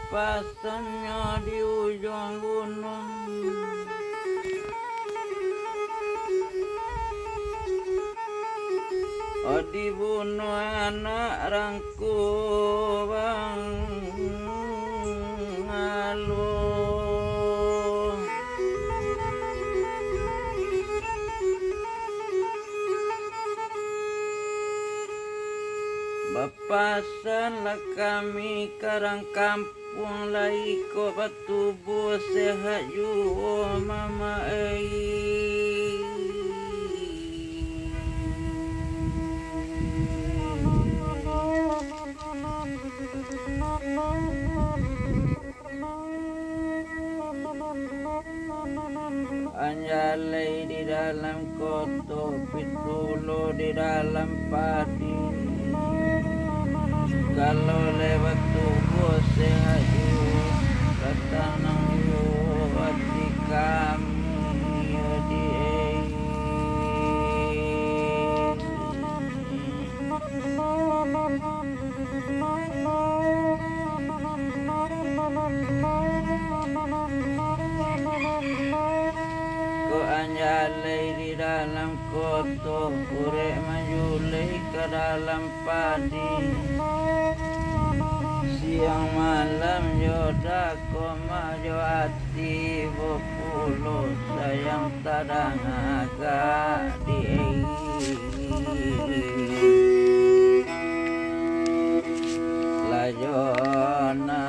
pasannya di ujung gunung. Dibunuh anak rangkubang ngaluh. Bapasan lah kami karang kampung laiko batubu sehat jua mama Anjalai di dalam koto, pitulo di dalam padi. Kalau lewat tubuh sehat ketanang hati kami di Ko anjalai di dalam koto, urek menjulai ke dalam padi. Siang malam joda koma jo hati bopulu sayang tadang agak di lajona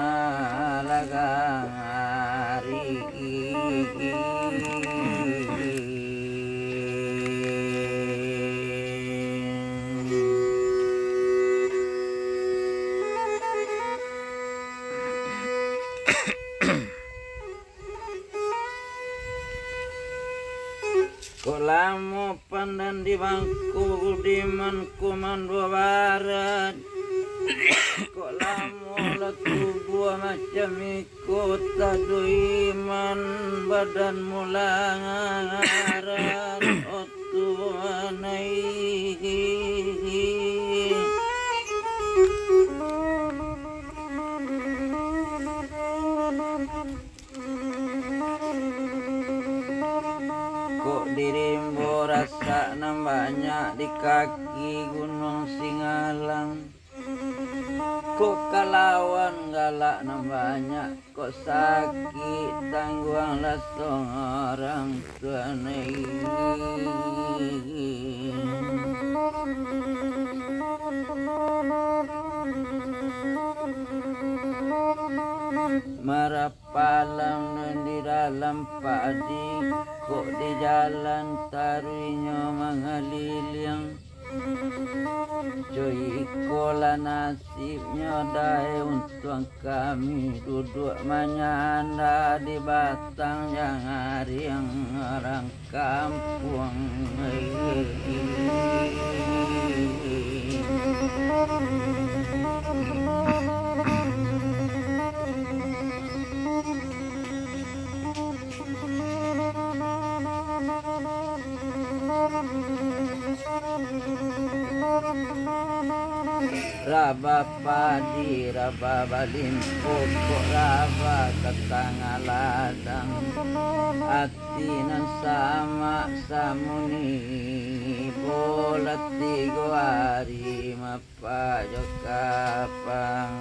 lagang hari Kolamo pandan di bangku di mankuman barat. Kolamo letu buah macam ikut tadu iman badan mulangaran otu anai. Dirimbo rasa banyak di kaki gunung Singalang. Kok kalawan galak banyak, kok sakit tangguang lasong orang tuanai. Marapalang dan di dalam padi, kok di jalan taruhnya mengaliliang. Cuy kola nasibnya dai untuk kami duduk menyanda di batang yang hari yang orang kampung. Raba padi, raba balim pokok, raba ketangga ladang. Hati nan sama samuni, bola tiga hari mapa jokapang.